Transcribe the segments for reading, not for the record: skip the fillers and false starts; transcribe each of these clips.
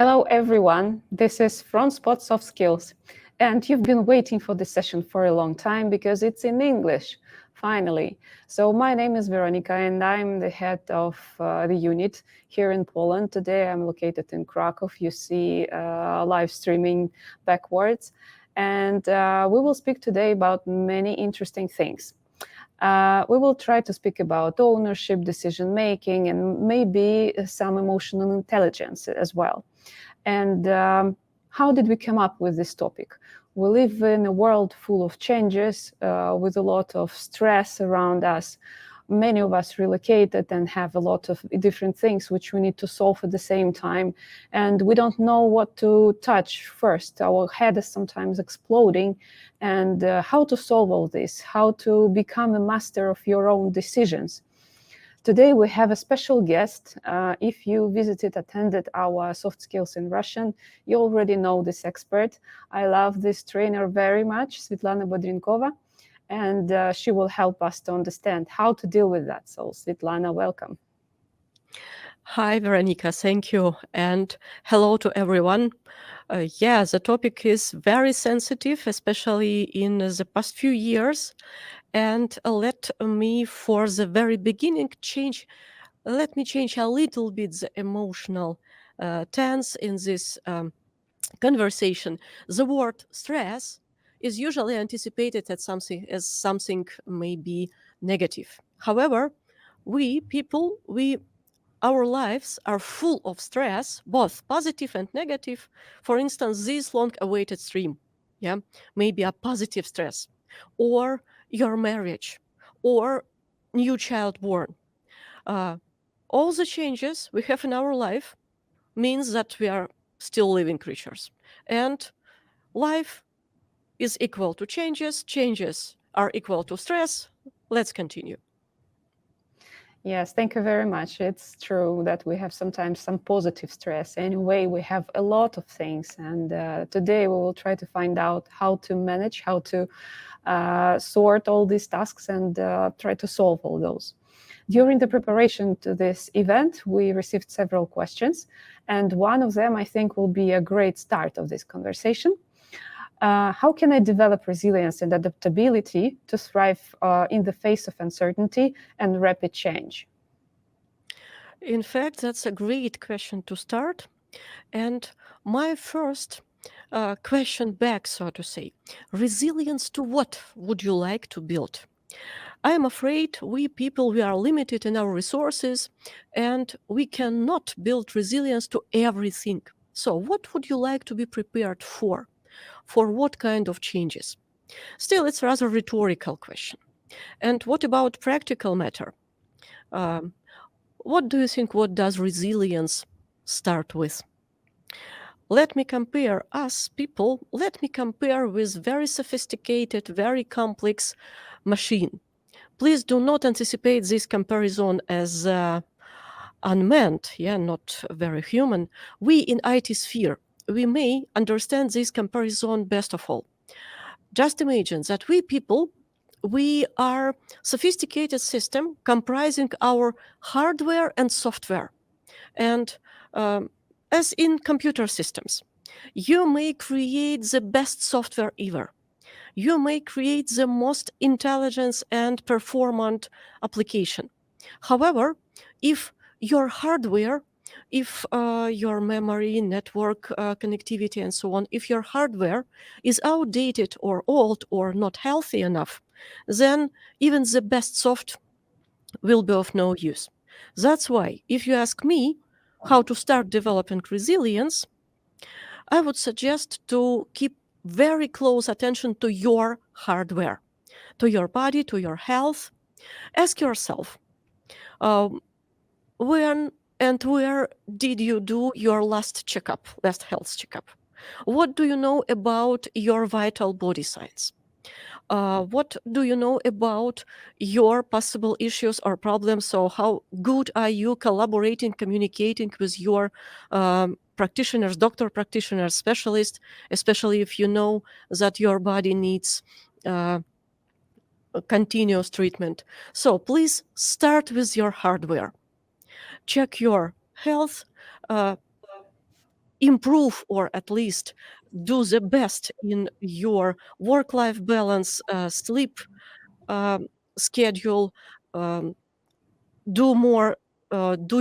Hello, everyone. This is FrontSpot SoftSkills. And you've been waiting for this session for a long time because it's in English, finally. So my name is Veronica, and I'm the head of the unit here in Poland. Today, I'm located in Krakow. You see live streaming backwards. And we will speak today about many interesting things. We will try to speak about ownership, decision-making, and maybe some emotional intelligence as well. And how did we come up with this topic? We live in a world full of changes, with a lot of stress around us. Many of us relocated and have a lot of different things which we need to solve at the same time. And we don't know what to touch first. Our head is sometimes exploding. And how to solve all this, how to become a master of your own decisions. Today we have a special guest. If you attended our soft skills in Russian, you already know this expert. I love this trainer very much, Sviatlana Badrankova, and she will help us to understand how to deal with that. So Sviatlana, welcome. Hi, Veronica, thank you. And hello to everyone. The topic is very sensitive, especially in the past few years. And let me, for the very beginning, let me change a little bit the emotional tense in this conversation. The word stress is usually anticipated as something maybe negative. However, our lives are full of stress, both positive and negative. For instance, this long-awaited stream, maybe a positive stress, or your marriage, or new child born. All the changes we have in our life means that we are still living creatures. And life is equal to changes. Changes are equal to stress. Let's continue. Yes, thank you very much. It's true that we have sometimes some positive stress. Anyway, we have a lot of things. And today we will try to find out how to manage, how to sort all these tasks and try to solve all those. During the preparation to this event, we received several questions. And one of them, I think, will be a great start of this conversation. How can I develop resilience and adaptability to thrive in the face of uncertainty and rapid change? In fact, that's a great question to start. And my first question back, so to say, resilience to what would you like to build? I am afraid we are limited in our resources and we cannot build resilience to everything. So what would you like to be prepared for? For what kind of changes? Still, it's a rather rhetorical question. And what about practical matter? What do you think, what does resilience start with? Let me compare with very sophisticated, very complex machine. Please do not anticipate this comparison as unmeant, not very human. We in IT sphere, we may understand this comparison best of all. Just imagine that we are sophisticated system comprising our hardware and software. And as in computer systems, you may create the best software ever. You may create the most intelligent and performant application. However, if your hardware, if your memory, network connectivity, and so on, if your hardware is outdated or old or not healthy enough, then even the best soft will be of no use. That's why, if you ask me how to start developing resilience, I would suggest to keep very close attention to your hardware, to your body, to your health. Ask yourself, when and where did you do your last health checkup? What do you know about your vital body signs? What do you know about your possible issues or problems? So how good are you collaborating, communicating with your practitioners, doctor practitioners, specialists, especially if you know that your body needs continuous treatment. So please start with your hardware. Check your health. improve or at least do the best in your work-life balance, sleep schedule, um, do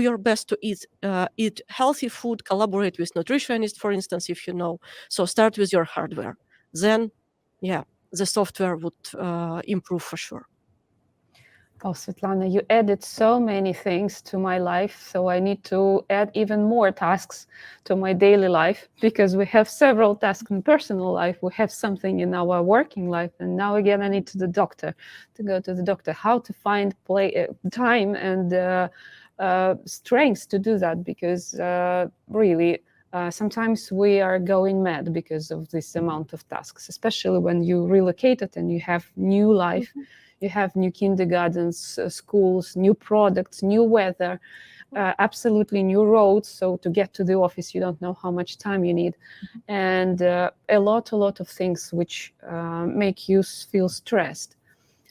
your best to eat healthy food, collaborate with nutritionists, for instance, if you know. So start with your hardware. Then, yeah, the software would improve for sure. Oh, Sviatlana, you added so many things to my life, so I need to add even more tasks to my daily life, because we have several tasks in personal life, we have something in our working life, and now again I need to go to the doctor. How to find time and strength to do that, because really sometimes we are going mad because of this amount of tasks, especially when you relocated and you have new life. You have new kindergartens, schools, new products, new weather, absolutely new roads. So to get to the office, you don't know how much time you need. And a lot of things which make you feel stressed.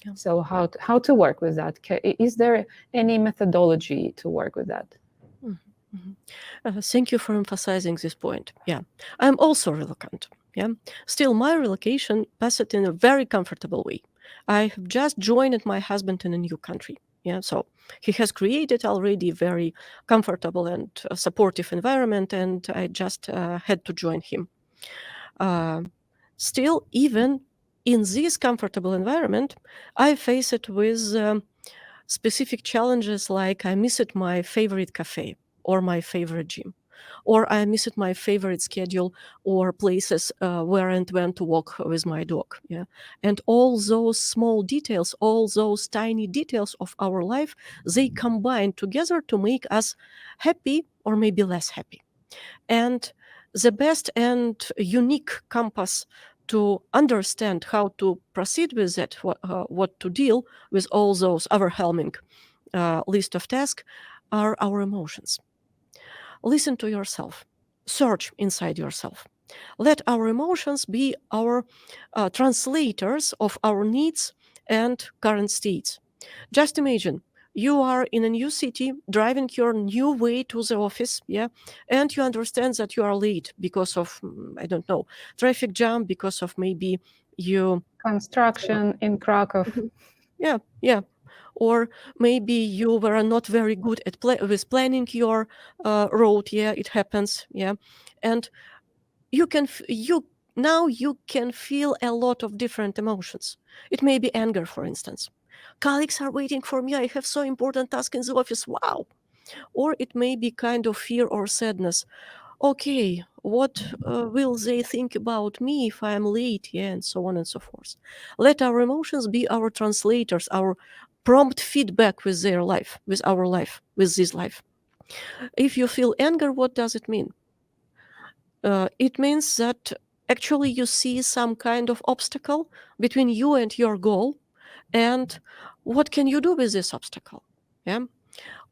Yeah. So how to work with that? Is there any methodology to work with that? Thank you for emphasizing this point. Yeah, I'm also reluctant. Yeah, still my relocation passed in a very comfortable way. I have just joined my husband in a new country. Yeah, so he has created already very comfortable and supportive environment, and I just had to join him. Still, even in this comfortable environment, I face it with specific challenges, like I missed my favorite cafe or my favorite gym, or I missed my favorite schedule or places where I went to walk with my dog. Yeah, and all those small details, all those tiny details of our life, they combine together to make us happy or maybe less happy. And the best and unique compass to understand how to proceed with it, what to deal with all those overwhelming list of tasks, are our emotions. Listen to yourself. Search inside yourself. Let our emotions be our translators of our needs and current states. Just imagine you are in a new city, driving your new way to the office, yeah, and you understand that you are late because of, I don't know, traffic jam, because of maybe you Construction in Krakow. yeah, or maybe you were not very good at with planning your road. Yeah, it happens. Yeah, and you can now you can feel a lot of different emotions. It may be anger, for instance. Colleagues are waiting for me. I have so important task in the office. Wow. Or it may be kind of fear or sadness. Okay, what will they think about me if I am late? Yeah, and so on and so forth. Let our emotions be our translators, our prompt feedback with their life, with our life, with this life. If you feel anger, what does it mean? It means that actually you see some kind of obstacle between you and your goal, and what can you do with this obstacle? Yeah.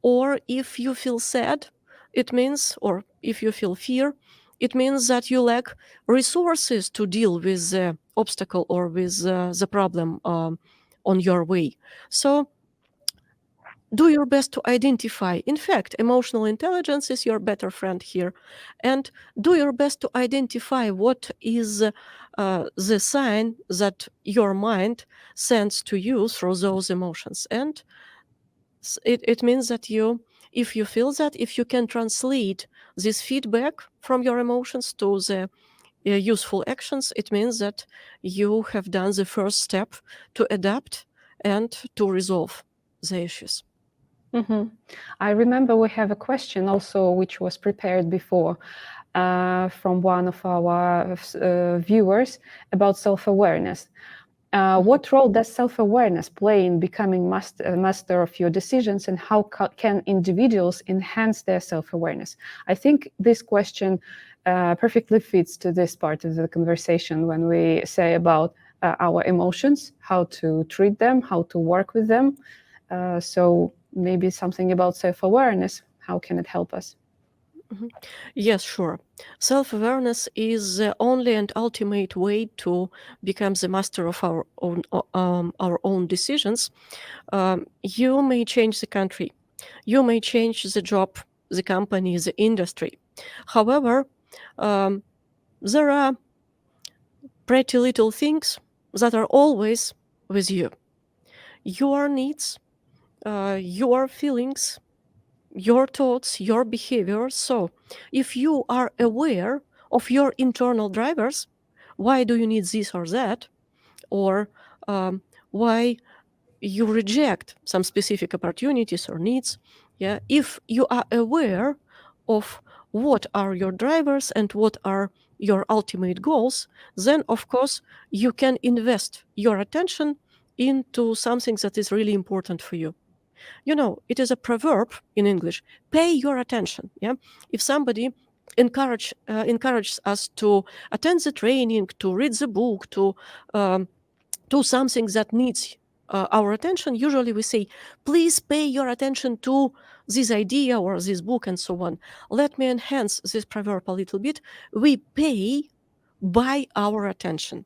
Or if you feel sad, it means, or if you feel fear, it means that you lack resources to deal with the obstacle or with the problem on your way. So do your best to identify. In fact, emotional intelligence is your better friend here. And do your best to identify what is the sign that your mind sends to you through those emotions. And it means that if you feel that, if you can translate this feedback from your emotions to the useful actions, it means that you have done the first step to adapt and to resolve the issues. I remember we have a question also which was prepared before from one of our viewers about self-awareness. What role does self-awareness play in becoming master of your decisions, and how can individuals enhance their self-awareness? I think this question perfectly fits to this part of the conversation when we say about our emotions, how to treat them, how to work with them. So maybe something about self-awareness, how can it help us? Yes, sure. Self-awareness is the only and ultimate way to become the master of our own decisions. You may change the country, you may change the job, the company, the industry. However, there are pretty little things that are always with you. Your needs, your feelings, your thoughts, your behavior. So if you are aware of your internal drivers, why do you need this or that? Or why you reject some specific opportunities or needs. Yeah, if you are aware of what are your drivers and what are your ultimate goals, then of course you can invest your attention into something that is really important for you. You know, it is a proverb in English: pay your attention. Yeah, if somebody encourages us to attend the training, to read the book, to do something that needs our attention, usually we say, please pay your attention to this idea or this book and so on. Let me enhance this proverb a little bit. We pay by our attention.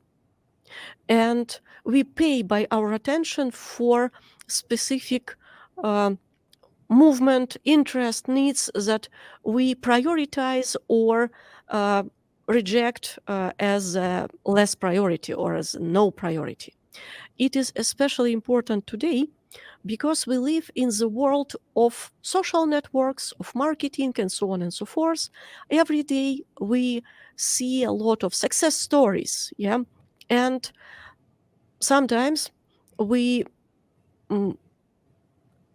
And we pay by our attention for specific movement, interest, needs that we prioritize or reject as less priority or as no priority. It is especially important today because we live in the world of social networks, of marketing, and so on and so forth. Every day we see a lot of success stories, yeah, and sometimes we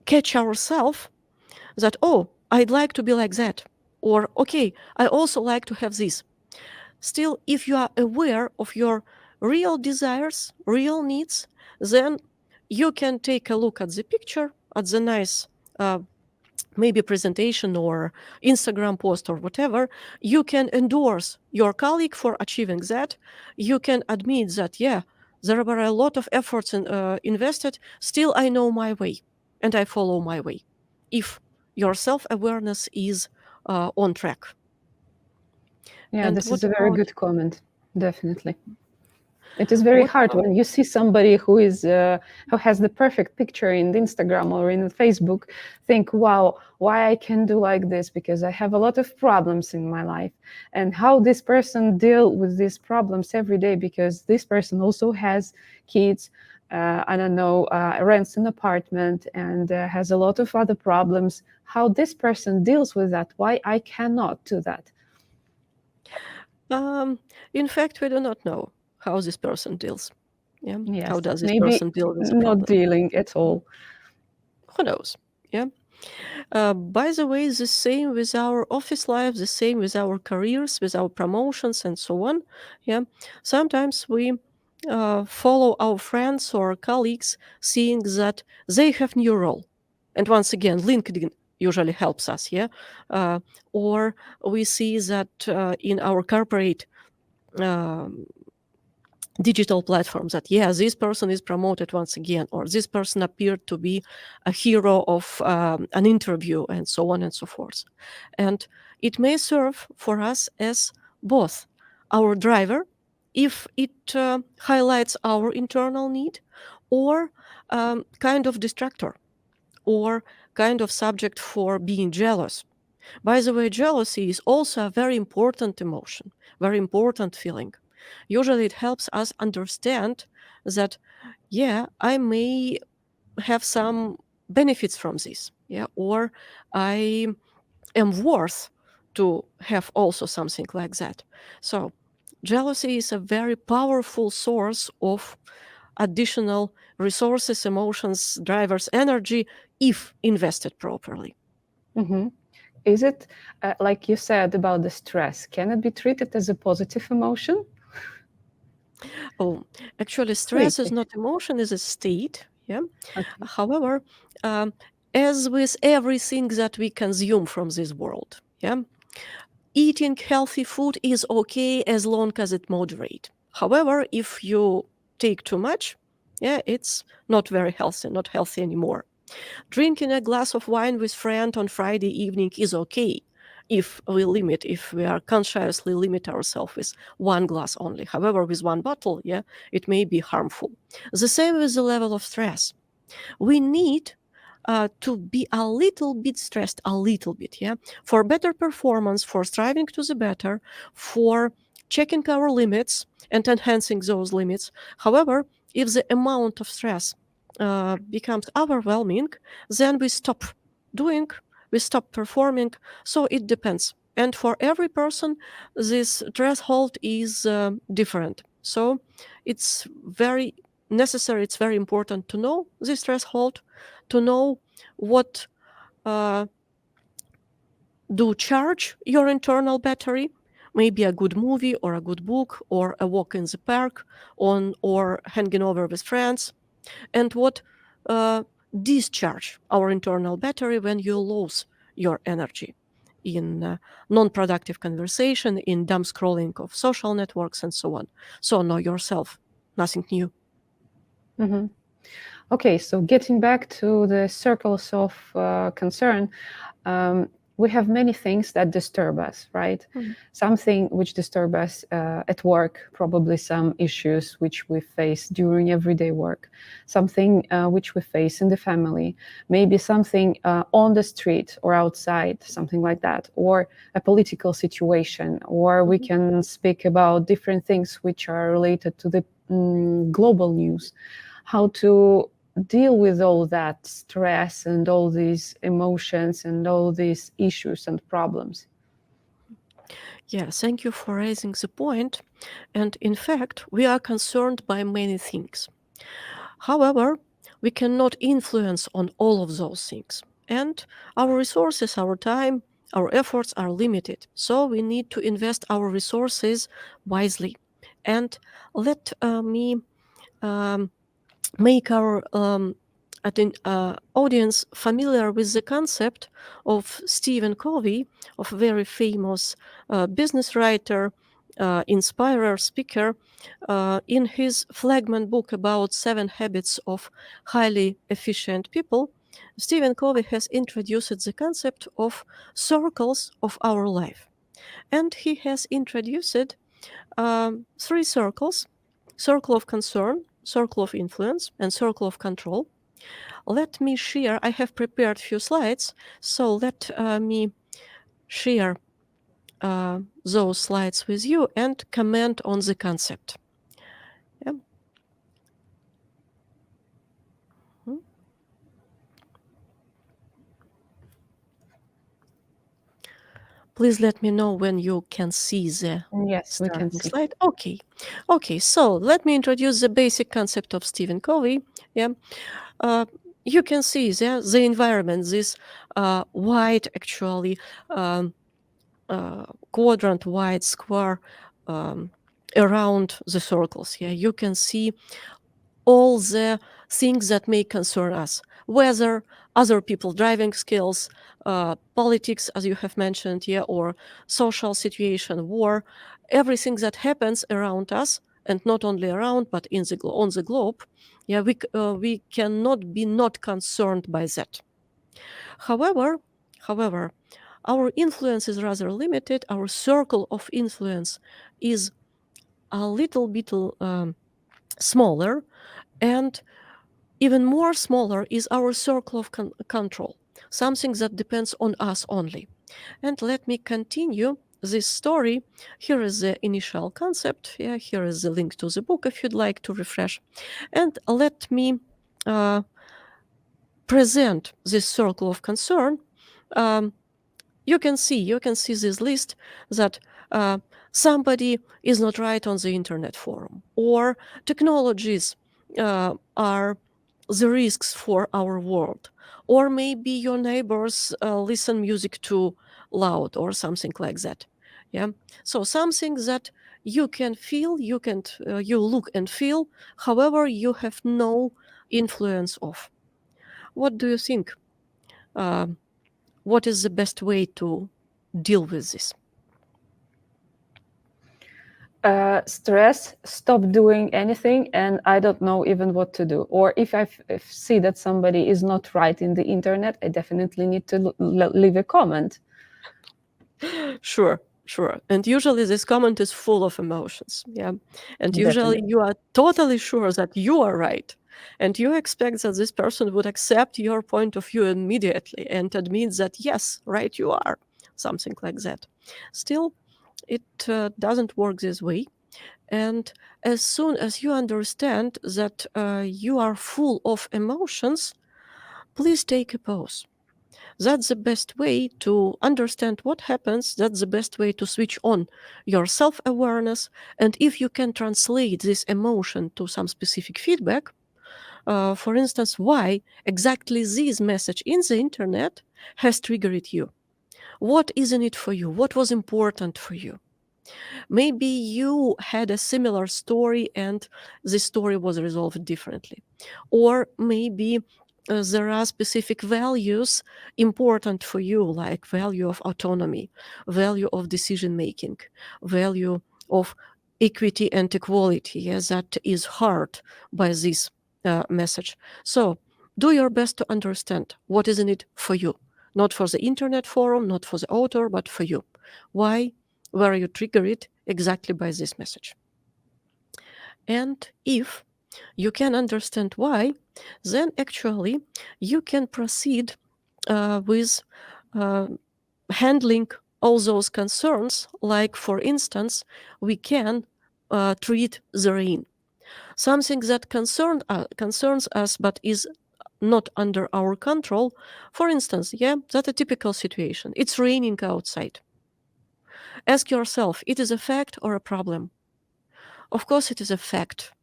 catch ourselves that, oh, I'd like to be like that, or okay, I also like to have this. Still, if you are aware of your real desires, real needs, then you can take a look at the picture, at the nice maybe presentation or Instagram post or whatever. You can endorse your colleague for achieving that. You can admit that, yeah, there were a lot of efforts invested. Still, I know my way and I follow my way. If your self-awareness is on track. Yeah, And this what is a very about good comment. Definitely. It is very what hard about when you see somebody who has the perfect picture in Instagram or in Facebook. Think, wow, why I can do like this? Because I have a lot of problems in my life, and how this person deal with these problems every day. Because this person also has kids, I don't know, rents an apartment and has a lot of other problems. How this person deals with that? Why I cannot do that? in fact, we do not know how this person deals. Yeah. How Yes, does this maybe person deal with the not problem? dealing at all. Who knows? Yeah. By the way, the same with our office life, the same with our careers, with our promotions and so on. Yeah. Sometimes we follow our friends or colleagues, seeing that they have new role. And once again, LinkedIn usually helps us. Yeah. Or we see that in our corporate um, digital platforms that, yeah, this person is promoted once again, or this person appeared to be a hero of an interview, and so on and so forth. And it may serve for us as both our driver, if it highlights our internal need, or kind of distractor, or kind of subject for being jealous. By the way, jealousy is also a very important emotion, very important feeling. Usually it helps us understand that, yeah, I may have some benefits from this, yeah, or I am worth to have also something like that. So jealousy is a very powerful source of additional resources, emotions, drivers, energy, if invested properly. Mhm. Is it, like you said about the stress, can it be treated as a positive emotion? Oh, actually, stress is Quickly. not emotion, is a state. Yeah. Okay. However, um, as with everything that we consume from this world, yeah, eating healthy food is okay as long as it moderate. However, if you take too much, yeah, it's not very healthy, not healthy anymore. Drinking a glass of wine with friend on Friday evening is okay if we are consciously limit ourselves with one glass only. However, with one bottle, yeah, it may be harmful. The same with the level of stress. We need to be a little bit stressed, a little bit, yeah, for better performance, for striving to the better, for checking our limits and enhancing those limits. However, if the amount of stress becomes overwhelming, then we stop doing, we stop performing. So it depends. And for every person, this threshold is different. So it's very necessary, it's very important to know this threshold, to know what do charge your internal battery, maybe a good movie or a good book or a walk in the park or hanging over with friends, and what discharge our internal battery when you lose your energy in non-productive conversation, in dumb scrolling of social networks and so on. So know yourself, nothing new. Mm-hmm. Okay, so getting back to the circles of concern, we have many things that disturb us, right? Mm-hmm. Something which disturb us at work, probably some issues which we face during everyday work, something which we face in the family, maybe something on the street or outside, something like that, or a political situation, or we can speak about different things which are related to the global news. How to deal with all that stress and all these emotions and all these issues and problems. Yeah, thank you for raising the point. And in fact, we are concerned by many things. However, we cannot influence on all of those things. And our resources, our time, our efforts are limited. So we need to invest our resources wisely. And let me make our audience familiar with the concept of Stephen Covey, of a very famous business writer, inspirer, speaker. In his flagman book about 7 habits of highly efficient people, Stephen Covey has introduced the concept of circles of our life. And he has introduced 3 circles: circle of concern, circle of influence, and circle of control. Let me share, I have prepared few slides, so let me share those slides with you and comment on the concept. Yeah. Please let me know when you can see the Yes, we can starting see. slide. Okay, so let me introduce the basic concept of Stephen Covey. Yeah. You can see the environment, this white, actually, quadrant, white square around the circles. Yeah, you can see all the things that may concern us: weather, other people driving skills, politics, as you have mentioned, yeah, or social situation, war, everything that happens around us, and not only around, but in the on the globe. Yeah, we cannot be not concerned by that. However, our influence is rather limited. Our circle of influence is a little bit smaller, and even more smaller is our circle of control, something that depends on us only. And let me continue this story. Here is the initial concept. Yeah, here is the link to the book if you'd like to refresh. And let me present this circle of concern. You can see this list that somebody is not right on the internet forum, or technologies are the risks for our world, or maybe your neighbors listen music too loud or something like that. Yeah, so something that you can feel, you look and feel, however you have no influence of. What do you think? What is the best way to deal with this? Stress, stop doing anything, and I don't know even what to do. Or if I see that somebody is not right in the internet, I definitely need to leave a comment. Sure. And usually this comment is full of emotions. Yeah. And usually Definitely. you are totally sure that you are right. And you expect that this person would accept your point of view immediately and admit that, yes, right, you are, something like that. Still, it doesn't work this way. And as soon as you understand that you are full of emotions, please take a pause. That's the best way to understand what happens. That's the best way to switch on your self-awareness. And if you can translate this emotion to some specific feedback, for instance, why exactly this message in the internet has triggered you. What is in it for you? What was important for you? Maybe you had a similar story and the story was resolved differently. Or maybe there are specific values important for you, like value of autonomy, value of decision making, value of equity and equality. Yes, that is hard by this message. So do your best to understand what is in it for you, not for the internet forum, not for the author, but for you. Why were you triggered exactly by this message? And if you can understand why, then actually you can proceed with handling all those concerns. Like, for instance, we can treat the rain, something that concerns us but is not under our control. For instance, that's a typical situation. It's raining outside. Ask yourself, it is a fact or a problem? Of course, it is a fact.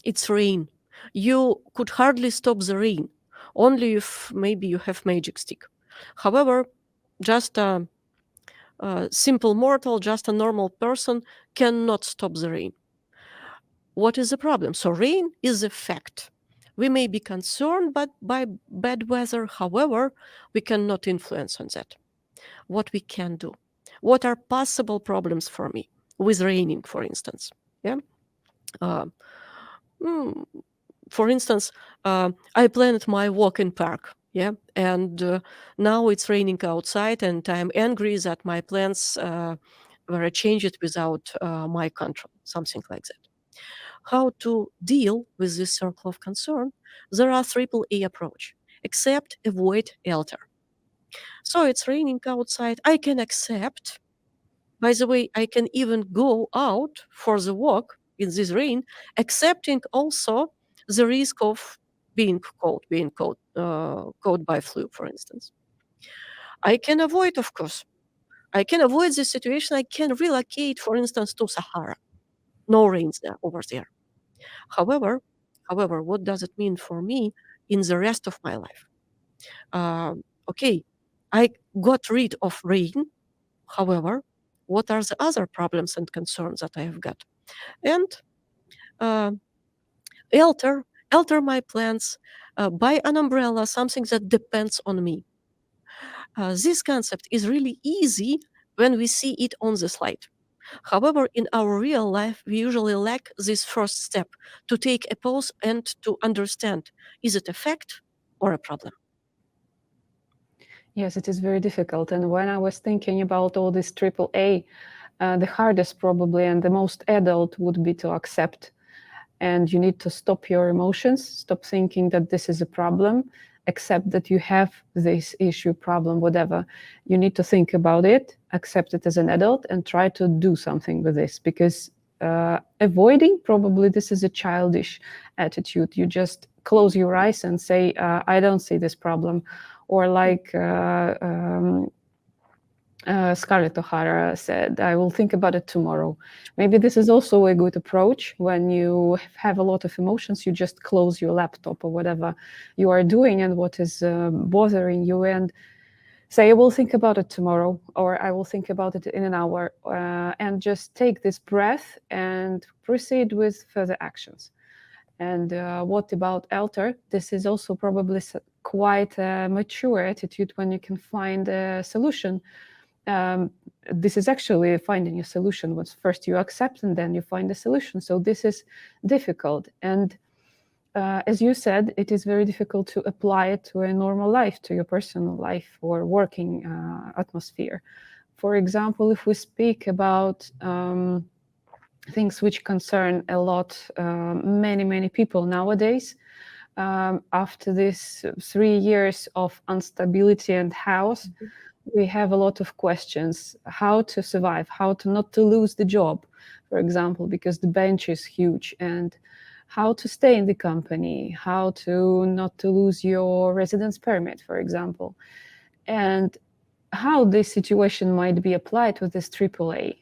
It's rain. You could hardly stop the rain, only if maybe you have magic stick. However, just a simple mortal, just a normal person cannot stop the rain. What is the problem? So rain is a fact. We may be concerned by bad weather. However, we cannot influence on that. What we can do? What are possible problems for me with raining, for instance? Yeah. Uh, mm, for instance, I planned my walk in park. Yeah, and now it's raining outside, and I'm angry that my plans were changed without my control. Something like that. How to deal with this circle of concern? There are triple A approach: accept, avoid, alter. So it's raining outside. I can accept. By the way, I can even go out for the walk in this rain, accepting also the risk of being caught by flu, for instance. I can avoid, of course. I can avoid this situation. I can relocate, for instance, to Sahara. No rains there over there. However, what does it mean for me in the rest of my life? Okay, I got rid of rain. However, what are the other problems and concerns that I have got? And uh, alter my plans, buy an umbrella, something that depends on me. This concept is really easy when we see it on the slide. However, in our real life, we usually lack this first step to take a pause and to understand, is it a fact or a problem? Yes, it is very difficult. And when I was thinking about all this triple A, the hardest probably and the most adult would be to accept. And you need to stop your emotions, stop thinking that this is a problem, accept that you have this issue, problem, whatever. You need to think about it, accept it as an adult, and try to do something with this. Because avoiding, probably this is a childish attitude. You just close your eyes and say, I don't see this problem. Or like Scarlett O'Hara said, I will think about it tomorrow. Maybe this is also a good approach. When you have a lot of emotions, you just close your laptop or whatever you are doing and what is bothering you and say, I will think about it tomorrow, or I will think about it in an hour, and just take this breath and proceed with further actions. And what about alter? This is also probably quite a mature attitude when you can find a solution. This is actually finding a solution. Once first you accept and then you find a solution. So this is difficult. And as you said, it is very difficult to apply it to a normal life, to your personal life or working atmosphere. For example, if we speak about things which concern a lot, many people nowadays, after this 3 years of instability and house, we have a lot of questions: how to survive, how to not to lose the job, for example, because the bench is huge, and how to stay in the company, how to not to lose your residence permit, for example, and how this situation might be applied with this AAA.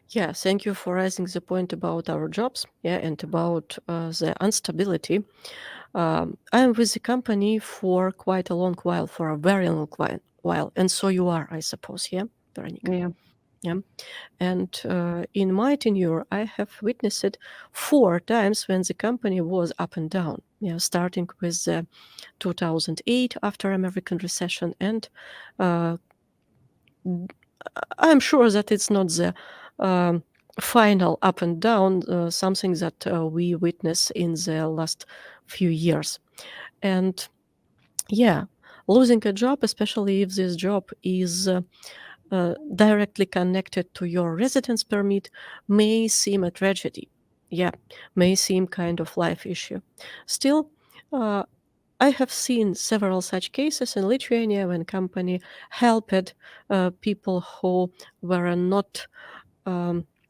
Yeah, thank you for raising the point about our jobs, and about the instability. I am with the company for quite a long while, for a very long while, and so you are, I suppose, Veronica? Yeah. Yeah. And in my tenure, I have witnessed 4 times when the company was up and down. Starting with 2008 after American recession, and uh, I'm sure that it's not the final up and down, something that we witness in the last few years. And yeah, losing a job, especially if this job is directly connected to your residence permit, may seem a tragedy. May seem kind of life issue. Still, I have seen several such cases in Lithuania when company helped people who were not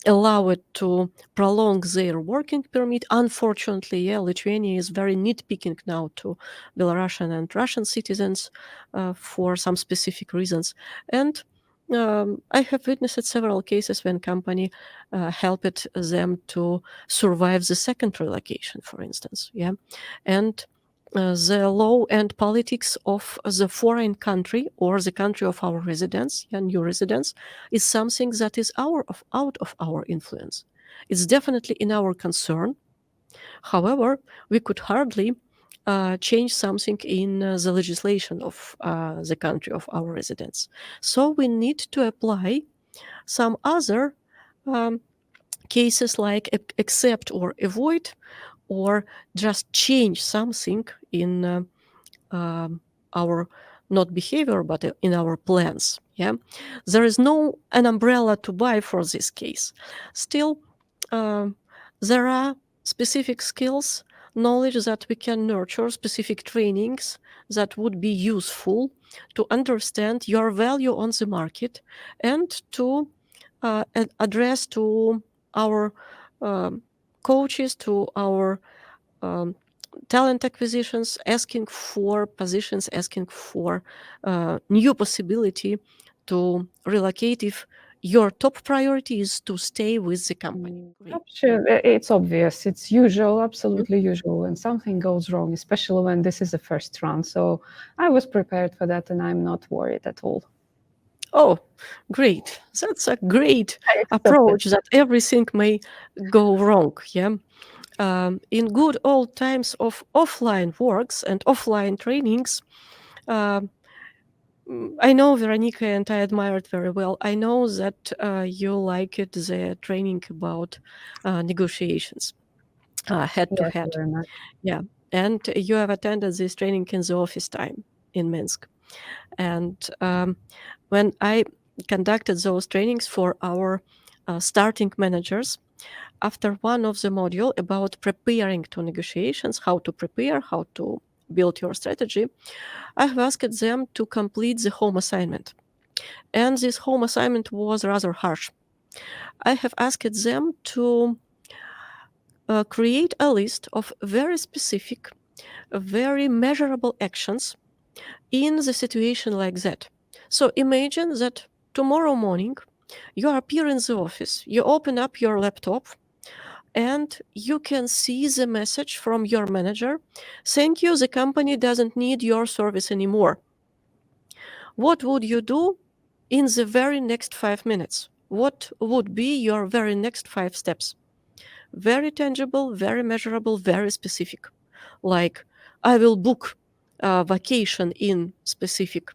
allowed to prolong their working permit. Unfortunately, Lithuania is very nitpicking now to Belarusian and Russian citizens for some specific reasons. And I have witnessed several cases when company helped them to survive the second relocation, for instance. And the law and politics of the foreign country or the country of our residence, new residence, is something that is out of our influence. It's definitely in our concern. However, we could hardly change something in the legislation of the country of our residence. So we need to apply some other um, cases like accept or avoid, or just change something in our not behavior but in our plans. There is no an umbrella to buy for this case. Still, there are specific skills, knowledge that we can nurture, specific trainings that would be useful to understand your value on the market, and to address to our coaches, to our talent acquisitions, asking for positions, asking for new possibility to relocate if your top priority is to stay with the company. Great. Sure, it's obvious. It's usual, absolutely usual when something goes wrong, especially when this is the first round. So I was prepared for that, and I'm not worried at all. Oh, great. That's a great I accept it. approach, that everything may go wrong. In good old times of offline works and offline trainings, I know Veronica, and I admire it very well. I know that you liked the training about negotiations, head to Yes, head. very much. Yeah, and you have attended this training in the office time in Minsk. And when I conducted those trainings for our starting managers, after one of the module about preparing to negotiations, how to prepare, how to build your strategy, I have asked them to complete the home assignment. And this home assignment was rather harsh. I have asked them to create a list of very specific, very measurable actions in the situation like that. So imagine that tomorrow morning you appear in the office, you open up your laptop, and you can see the message from your manager: thank you, the company doesn't need your service anymore. What would you do in the very next 5 minutes? What would be your very next 5 steps? Very tangible, very measurable, very specific. Like, I will book a vacation in specific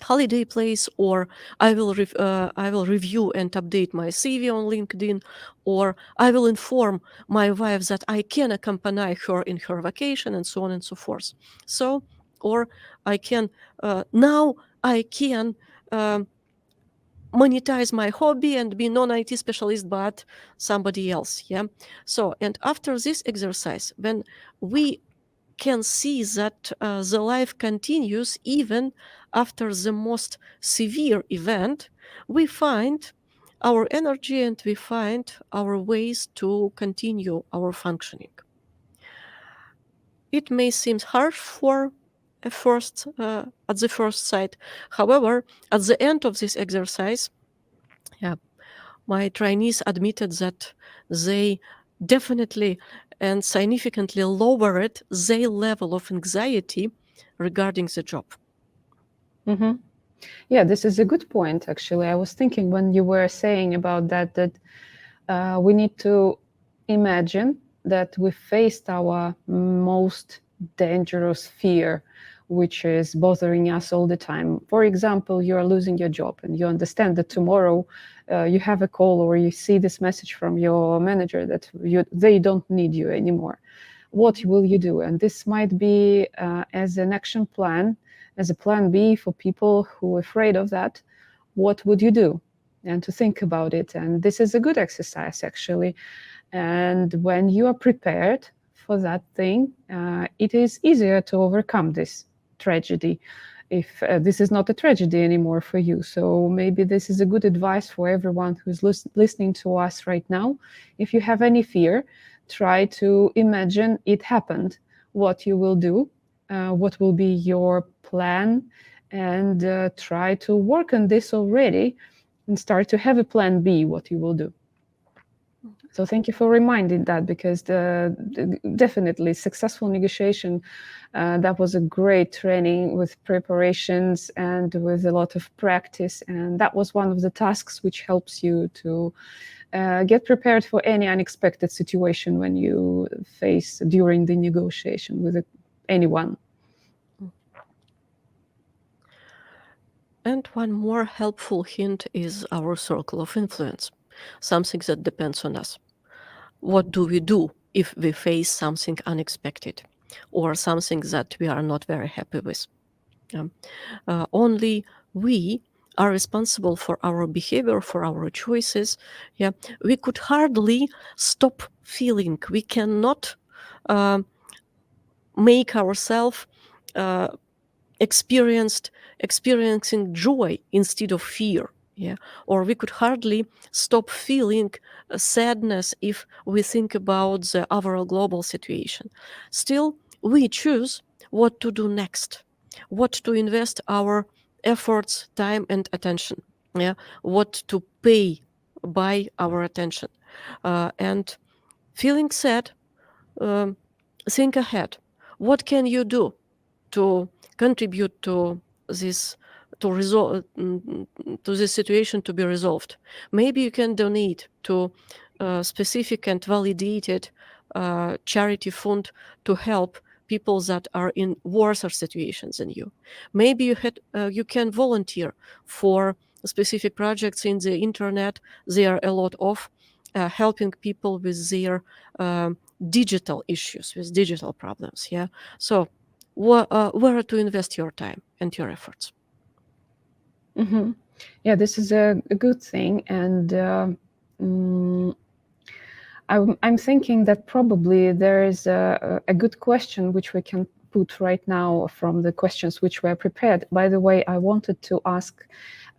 holiday place, or I will review and update my CV on LinkedIn, or I will inform my wife that I can accompany her in her vacation, and so on and so forth. So, or I can now I can um, monetize my hobby and be non-IT specialist, but somebody else. Yeah. So, and after this exercise, when we can see that the life continues even after the most severe event, we find our energy and we find our ways to continue our functioning. It may seem harsh for at the first sight. However, at the end of this exercise, yeah, my trainees admitted that they definitely and significantly lowered their level of anxiety regarding the job. Mm-hmm. Yeah, this is a good point, actually. I was thinking when you were saying about that we need to imagine that we faced our most dangerous fear, which is bothering us all the time. For example, you are losing your job and you understand that tomorrow you have a call or you see this message from your manager that they don't need you anymore. What will you do? And this might be as an action plan, as a plan B for people who are afraid of that. What would you do? And to think about it. And this is a good exercise, actually. And when you are prepared for that thing, it is easier to overcome this tragedy if this is not a tragedy anymore for you. So maybe this is a good advice for everyone who's listening to us right now. If you have any fear, try to imagine it happened, what you will do, what will be your plan, and try to work on this already and start to have a plan B, what you will do. So thank you for reminding that, because definitely successful negotiation, that was a great training with preparations and with a lot of practice. And that was one of the tasks which helps you to get prepared for any unexpected situation when you face during the negotiation with anyone. And one more helpful hint is our circle of influence, something that depends on us. What do we do if we face something unexpected or something that we are not very happy with? Only we are responsible for our behavior, for our choices. Yeah, we could hardly stop feeling. We cannot make ourselves experiencing joy instead of fear. Yeah, or we could hardly stop feeling sadness if we think about the overall global situation. Still, we choose what to do next, what to invest our efforts, time, and attention. Yeah, what to pay by our attention, and feeling sad. Think ahead. What can you do to contribute to this, to resolve to this situation to be resolved? Maybe you can donate to a specific and validated charity fund to help people that are in worse situations than you. Maybe you can volunteer for specific projects in the internet. There are a lot of helping people with their digital issues, with digital problems. Yeah, so where to invest your time and your efforts. Mm-hmm. Yeah, this is a good thing. And I'm thinking that probably there is a good question which we can put right now from the questions which were prepared. By the way, I wanted to ask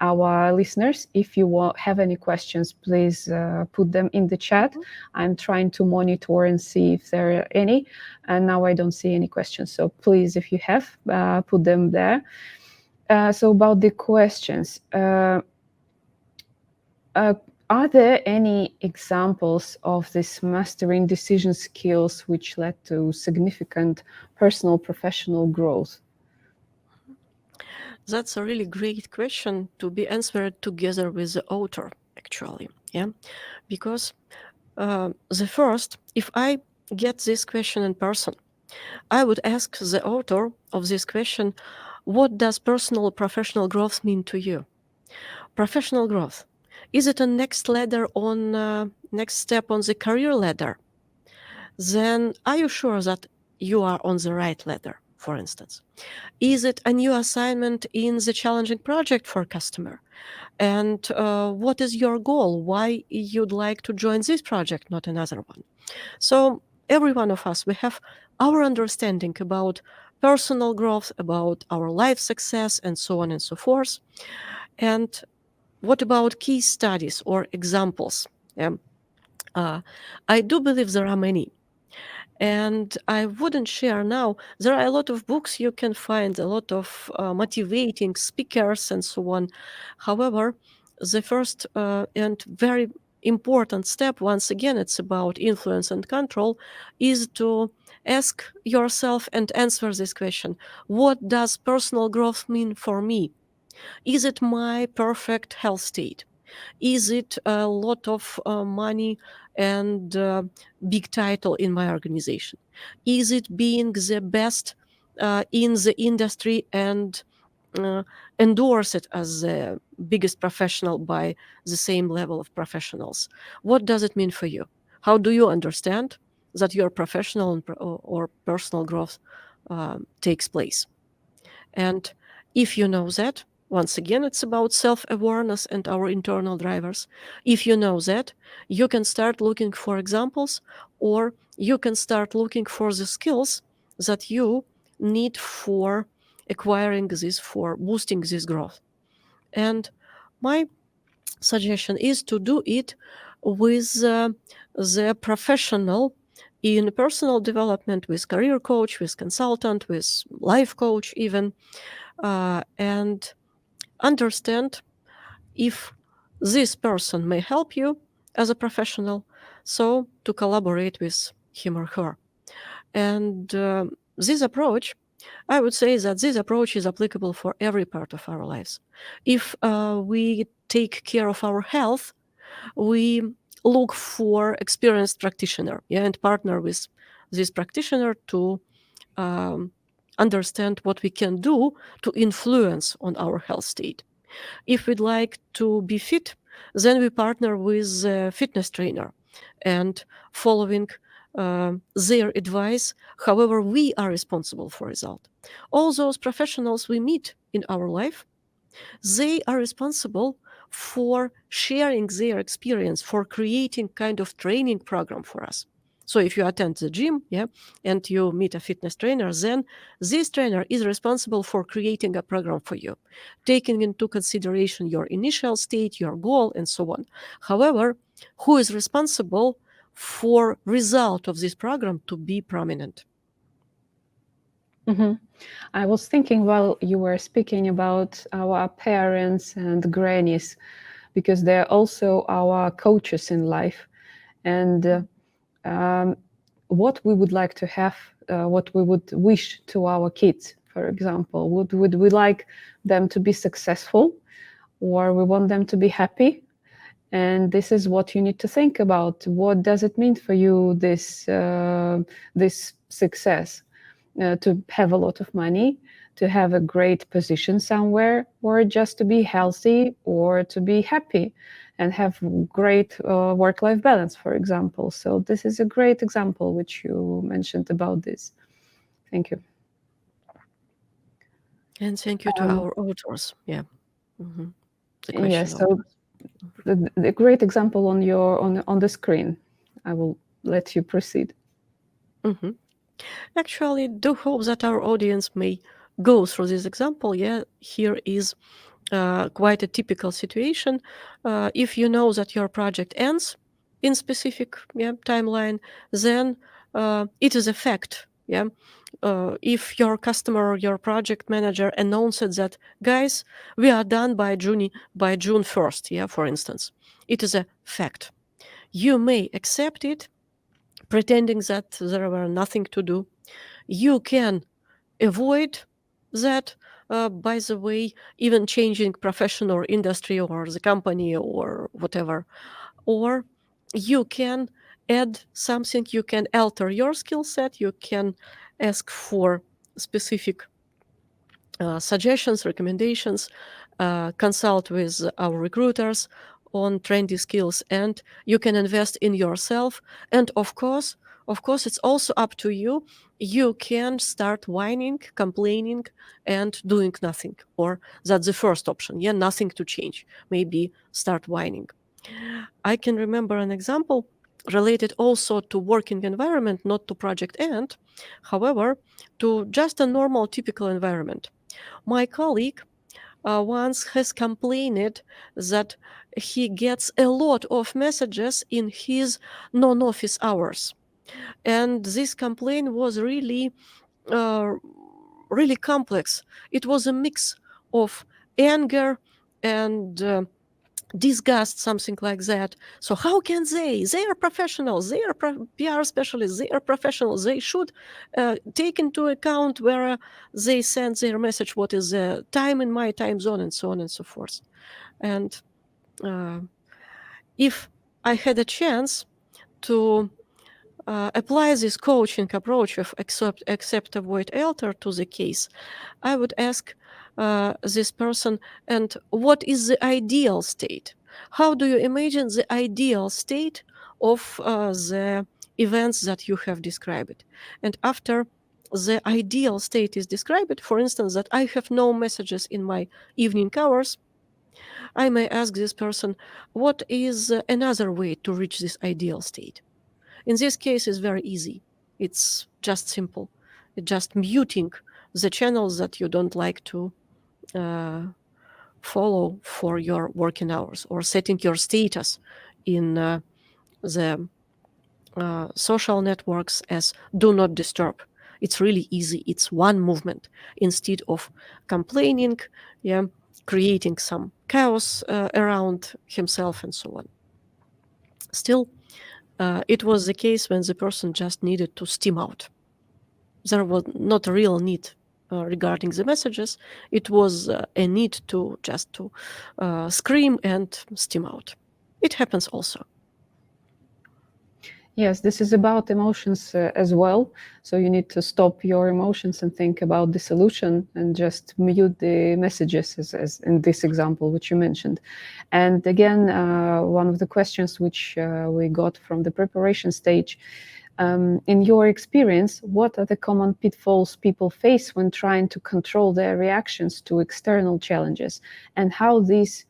our listeners, if you have any questions, please put them in the chat. I'm trying to monitor and see if there are any. And now I don't see any questions. So please, if you have, put them there. So about the questions, are there any examples of this mastering decision skills which led to significant personal, professional growth? That's a really great question to be answered together with the author, actually. Yeah, because the first, if I get this question in person, I would ask the author of this question, what does personal professional growth mean to you? Professional growth, is it a next step on the career ladder? Then are you sure that you are on the right ladder, for instance? Is it a new assignment in the challenging project for a customer? and what is your goal, why you'd like to join this project, not another one. So every one of us, we have our understanding about personal growth, about our life success, and so on and so forth. And what about case studies or examples? I do believe there are many. And I wouldn't share now. There are a lot of books you can find, a lot of motivating speakers and so on. However, the first and very important step, once again, it's about influence and control, is to ask yourself and answer this question: what does personal growth mean for me? Is it my perfect health state? Is it a lot of money and big title in my organization? Is it being the best in the industry and uh, endorse it as the biggest professional by the same level of professionals? What does it mean for you? How do you understand that your professional or personal growth takes place? And if you know that, once again, it's about self-awareness and our internal drivers. If you know that, you can start looking for examples, or you can start looking for the skills that you need for acquiring this, for boosting this growth. And my suggestion is to do it with the professional in personal development, with career coach, with consultant, with life coach even, and understand if this person may help you as a professional, so to collaborate with him or her. And this approach, I would say that this approach is applicable for every part of our lives. If we take care of our health, we look for experienced practitioner, and partner with this practitioner to understand what we can do to influence on our health state. If we'd like to be fit, then we partner with a fitness trainer and following their advice. However, we are responsible for result. All those professionals we meet in our life, they are responsible for sharing their experience, for creating kind of training program for us. So if you attend the gym, and you meet a fitness trainer, then this trainer is responsible for creating a program for you, taking into consideration your initial state, your goal, and so on. However, who is responsible for result of this program to be prominent? Mm-hmm. I was thinking while you were speaking about our parents and grannies, because they're also our coaches in life. And what we would like to have, what we would wish to our kids, for example, would we like them to be successful, or we want them to be happy? And this is what you need to think about. What does it mean for you, this success? To have a lot of money, to have a great position somewhere, or just to be healthy, or to be happy and have great work-life balance, for example. So this is a great example which you mentioned about this. Thank you. And thank you to our authors. Yeah. Mm-hmm. The question. Yes. So the great example on the screen. I will let you proceed. Mm-hmm. Actually, do hope that our audience may go through this example. Yeah, here is quite a typical situation. If you know that your project ends in specific timeline, then it is a fact. Yeah. If your customer or your project manager announces that, guys, we are done by June 1st, yeah, for instance, it is a fact. You may accept it, pretending that there were nothing to do. You can avoid that, by the way, even changing profession or industry or the company or whatever. Or you can add something, you can alter your skill set, you can ask for specific suggestions, recommendations, consult with our recruiters on trendy skills, and you can invest in yourself. And of course, Of course, it's also up to you. You can start whining, complaining, and doing nothing. Or that's the first option. Yeah, nothing to change. Maybe start whining. I can remember an example related also to working environment, not to project end, however, to just a normal, typical environment. My colleague once has complained that he gets a lot of messages in his non-office hours. And this complaint was uh, really complex. It was a mix of anger and disgust, something like that. So how can they are professionals, they are PR specialists, they are professionals, they should take into account where they send their message, what is the time in my time zone, and so on and so forth. And if I had a chance to apply this coaching approach of accept, avoid, alter to the case, I would ask this person, and what is the ideal state? How do you imagine the ideal state of the events that you have described? And after the ideal state is described, for instance, that I have no messages in my evening hours, I may ask this person, what is another way to reach this ideal state? In this case, it's very easy. It's just simple. It's just muting the channels that you don't like to follow for your working hours, or setting your status in the social networks as do not disturb. It's really easy. It's one movement instead of complaining, yeah, creating some chaos around himself and so on. Still, it was the case when the person just needed to steam out. There was not a real need regarding the messages. It was a need to just to scream and steam out. It happens also. Yes, this is about emotions as well. So you need to stop your emotions and think about the solution and just mute the messages, as in this example which you mentioned. And again, one of the questions which we got from the preparation stage, in your experience, what are the common pitfalls people face when trying to control their reactions to external challenges, and how these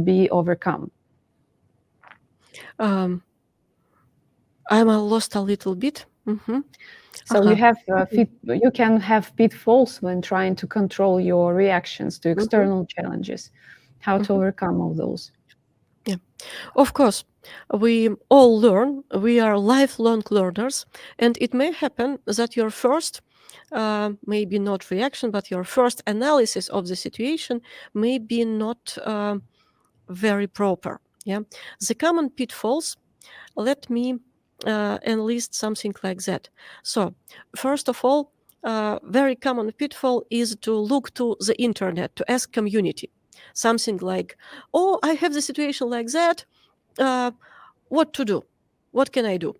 be overcome? I'm lost a little bit. So you have you can have pitfalls when trying to control your reactions to external challenges. How to overcome all those? Yeah, of course, we all learn. We are lifelong learners, and it may happen that your first, maybe not reaction, but your first analysis of the situation may be not very proper. Yeah, the common pitfalls. Let me enlist something like that. So, first of all, very common pitfall is to look to the internet, to ask community. Something like, oh, I have the situation like that. What to do? What can I do?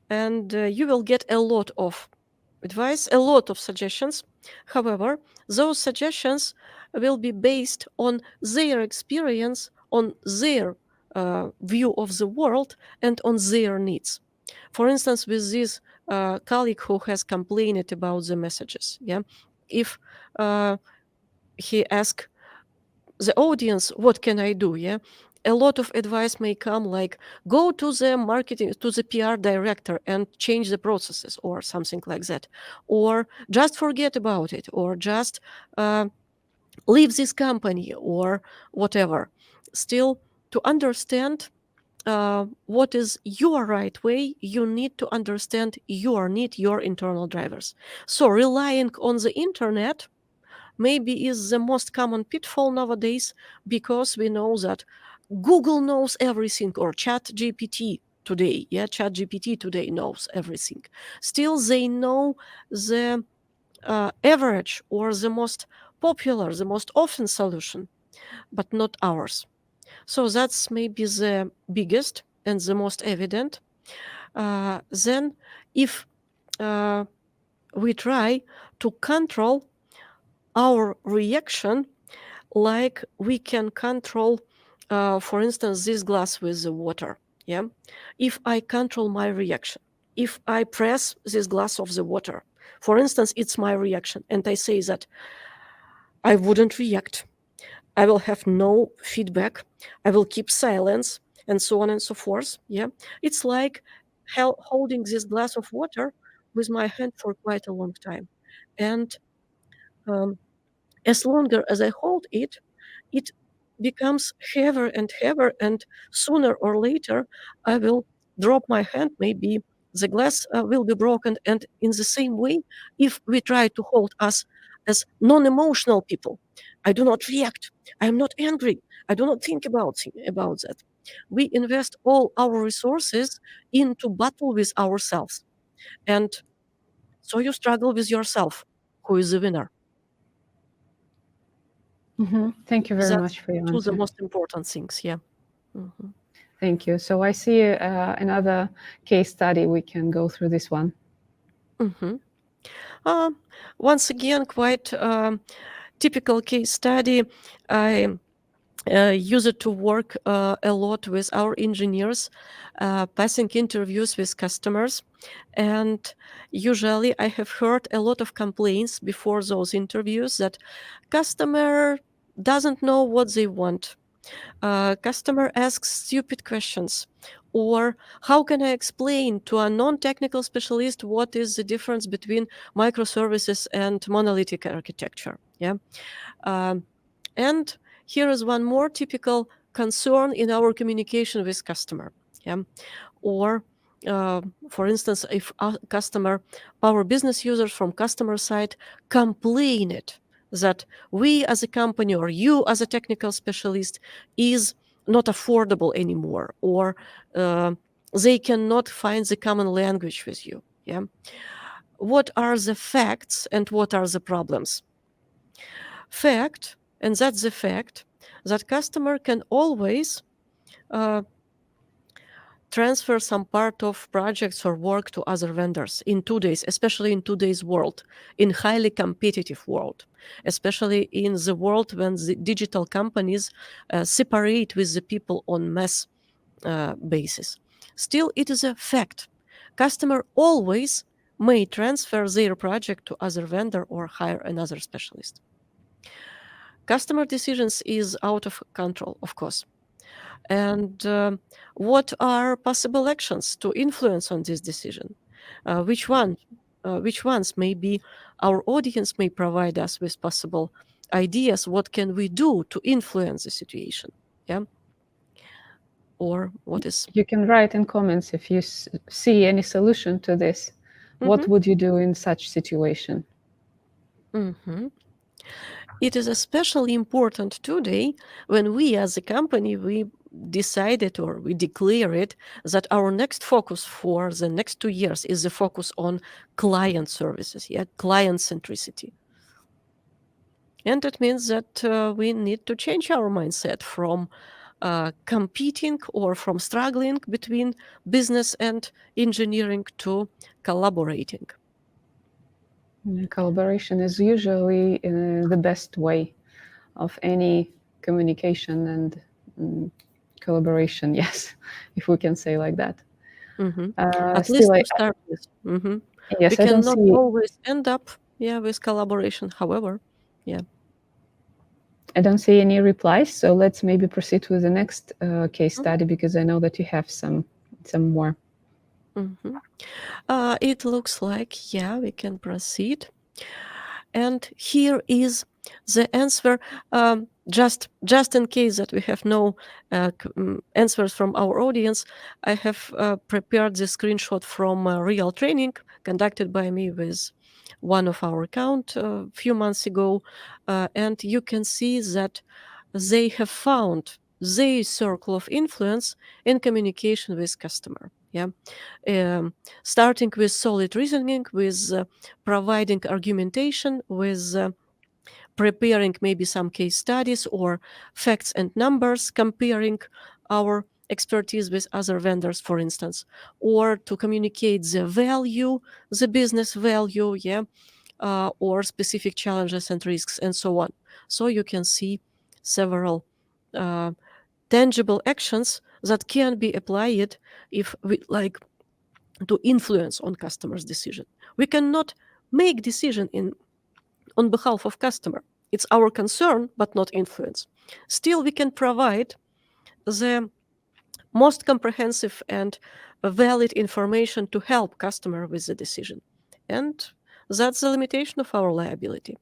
And you will get a lot of advice, a lot of suggestions. However, those suggestions will be based on their experience, on their view of the world, and on their needs. For instance, with this colleague who has complained about the messages, yeah, if he asks the audience, what can I do? Yeah, a lot of advice may come like, go to the marketing, to the PR director and change the processes, or something like that, or just forget about it, or just leave this company, or whatever. Still, to understand what is your right way, you need to understand your need, your internal drivers. So relying on the internet maybe is the most common pitfall nowadays, because we know that Google knows everything, or ChatGPT today. Yeah, ChatGPT today knows everything. Still, they know the average, or the most popular, the most often solution, but not ours. So that's maybe the biggest and the most evident. Then, if we try to control our reaction, like we can control, for instance, this glass with the water. Yeah, if I control my reaction, if I press this glass of the water, for instance, it's my reaction, and I say that I wouldn't react, I will have no feedback, I will keep silence, and so on and so forth. Yeah, it's like holding this glass of water with my hand for quite a long time, and um, as longer as I hold it, it becomes heavier and heavier, and sooner or later I will drop my hand. Maybe the glass will be broken. And in the same way, if we try to hold us as non-emotional people, I do not react, I am not angry, I do not think about that. We invest all our resources into battle with ourselves, and so you struggle with yourself. Who is the winner? Thank you very That's much for your two of the answer. most important things. Yeah. Mhm. Thank you. So I see another case study. We can go through this one. Mhm. Once again, quite typical case study. I use it to work a lot with our engineers, passing interviews with customers. And usually I have heard a lot of complaints before those interviews that customer doesn't know what they want. Customer asks stupid questions, or how can I explain to a non-technical specialist what is the difference between microservices and monolithic architecture? Yeah. Um, and here is one more typical concern in our communication with customer. Yeah. Or for instance, if a customer, our business users from customer side complain it that we as a company or you as a technical specialist is not affordable anymore, or they cannot find the common language with you. Yeah. What are the facts and what are the problems? Fact, and that's the fact, that customer can always uh, transfer some part of projects or work to other vendors in today's, especially in today's world, in highly competitive world, especially in the world when the digital companies separate with the people on mass basis. Still, it is a fact. Customer always may transfer their project to other vendor or hire another specialist. Customer decisions is out of control, of course. And what are possible actions to influence on this decision? Which one? Which ones? Maybe our audience may provide us with possible ideas. What can we do to influence the situation? Yeah. Or what is? You can write in comments if you see any solution to this. What Mhm. would you do in such situation? Mhm. It is especially important today when we as a company, we decided or we declare it that our next focus for the next 2 years is the focus on client services, yeah, client centricity. And it means that we need to change our mindset from competing or from struggling between business and engineering to collaborating. Collaboration is usually the best way of any communication and collaboration, yes, if we can say like that. Mhm. At Still, least to start with. Mhm. We yes, I don't cannot see always end up, yeah, with collaboration. However, yeah. any replies. So let's maybe proceed with the next case Mhm. study because I know that you have some more. Mhm. It looks like, yeah, we can proceed. And here is the answer. Just in case that we have no answers from our audience, I have prepared the screenshot from a real training conducted by me with one of our account a few months ago, and you can see that they have found their circle of influence in communication with customer. Yeah. um, Starting with solid reasoning, with providing argumentation, with preparing maybe some case studies or facts and numbers, comparing our expertise with other vendors, for instance, or to communicate the value, the business value, yeah, or specific challenges and risks, and so on. So you can see several uh, tangible actions that can be applied if we like to influence on customers' decision. We cannot make decision on behalf of customer. It's our concern, but not influence. Still, we can provide the most comprehensive and valid information to help customer with the decision. And that's the limitation of our liability.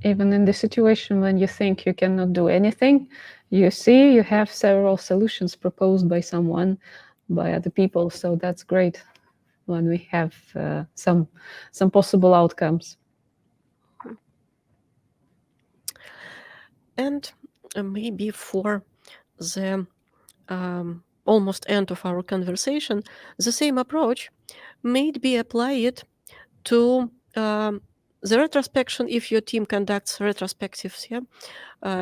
Even in the situation when you think you cannot do anything, you see you have several solutions proposed by someone, by other people. So that's great when we have some possible outcomes. And maybe for the almost end of our conversation, the same approach may be applied to the retrospection. If your team conducts retrospectives,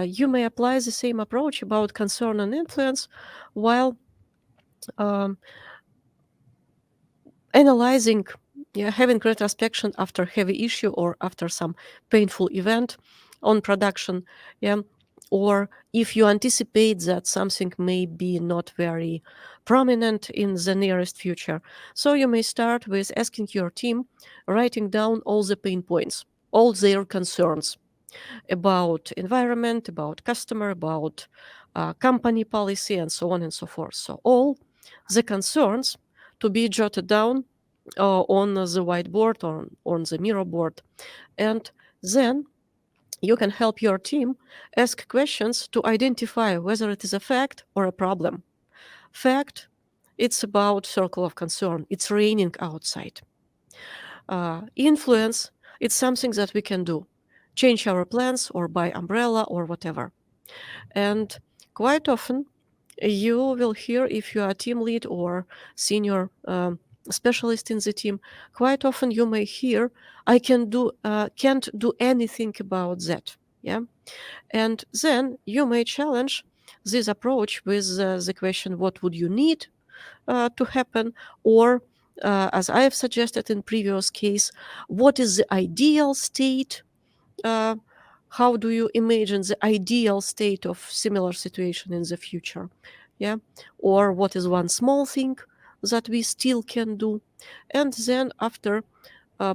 you may apply the same approach about concern and influence while analyzing, having retrospection after heavy issue or after some painful event on production, or if you anticipate that something may be not very prominent in the nearest future. So you may start with asking your team, writing down all the pain points, all their concerns about environment, about customer, about company policy, and so on and so forth. So all the concerns to be jotted down on the whiteboard or on the mirror board. And then you can help your team ask questions to identify whether it is a fact or a problem. Fact, it's about circle of concern. It's raining outside. Influence, it's something that we can do. Change our plans or buy umbrella or whatever. And quite often you will hear, if you are a team lead or senior specialist in the team, quite often you may hear, I can't do anything about that. And then you may challenge this approach with the question, what would you need to happen? Or as I have suggested in previous case, what is the ideal state? How do you imagine the ideal state of similar situation in the future? Or what is one small thing that we still can do? And then after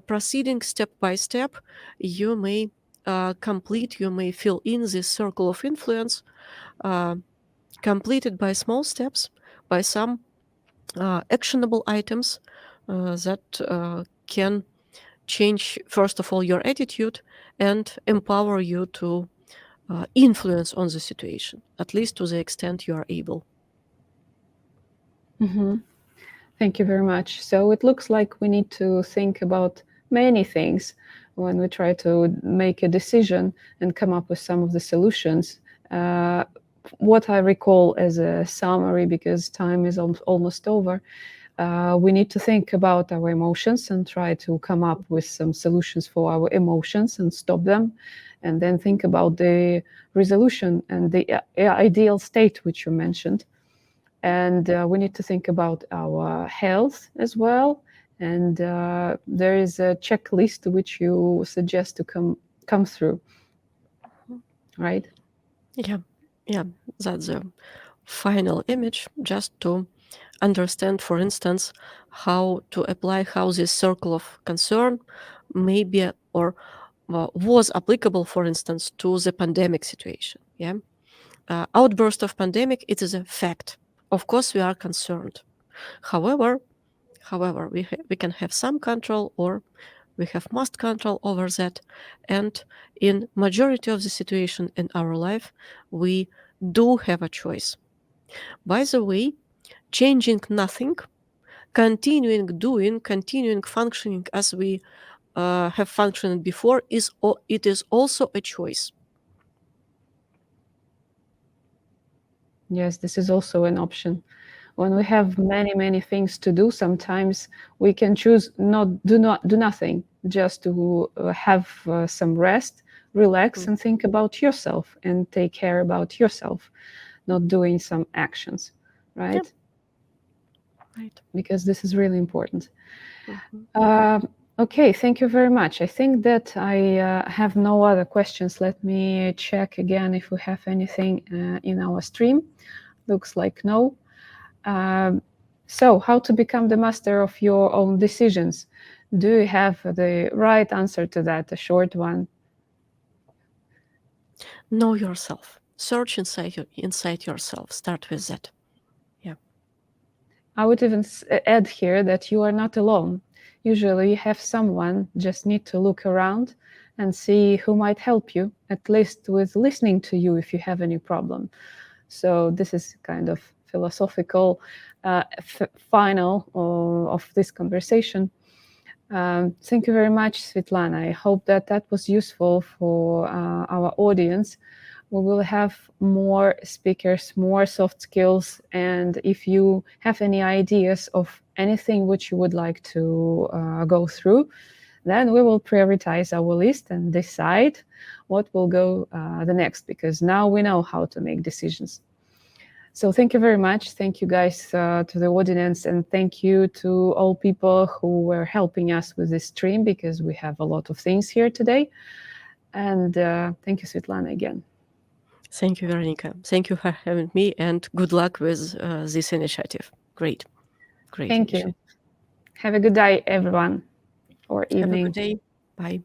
proceeding step by step, you may you may fill in this circle of influence completed by small steps, by some actionable items that can change, first of all, your attitude and empower you to influence on the situation, at least to the extent you are able. Mm-hmm. Thank you very much. So it looks like we need to think about many things when we try to make a decision and come up with some of the solutions. What I recall as a summary, because time is almost over, we need to think about our emotions and try to come up with some solutions for our emotions and stop them. And then think about the resolution and the ideal state, which you mentioned. And we need to think about our health as well. And there is a checklist which you suggest to come through, right? Yeah, that's the final image, just to understand, for instance, how to apply, how this circle of concern maybe or was applicable, for instance, to the pandemic situation. Outburst of pandemic, it is a fact. Of course, we are concerned. However, we can have some control, or we have most control over that. And in majority of the situation in our life, we do have a choice. By the way, changing nothing, continuing doing, continuing functioning as we have functioned before, it is also a choice. Yes, this is also an option. When we have many things to do, sometimes we can choose do nothing, just to have some rest, relax, and think about yourself and take care about yourself, not doing some actions, right? Right. Because this is really important. Okay, thank you very much. I think that I have no other questions. Let me check again if we have anything in our stream. Looks like no. So, how to become the master of your own decisions? Do you have the right answer to that? A short one. Know yourself. Search inside yourself. Start with that. Yeah. I would even add here that you are not alone. Usually, you have someone, just need to look around and see who might help you, at least with listening to you if you have any problem. So, this is kind of philosophical final of this conversation. Thank you very much, Sviatlana. I hope that that was useful for our audience. We will have more speakers, more soft skills, and if you have any ideas of anything which you would like to go through, then we will prioritize our list and decide what will go the next, because now we know how to make decisions. So thank you very much. Thank you guys to the audience, and thank you to all people who were helping us with this stream, because we have a lot of things here today. And thank you, Sviatlana, again. Thank you, Veronica. Thank you for having me, and good luck with this initiative. Great. Great Thank initiative. you. Have a good day, everyone, or Have a evening. good day. Bye.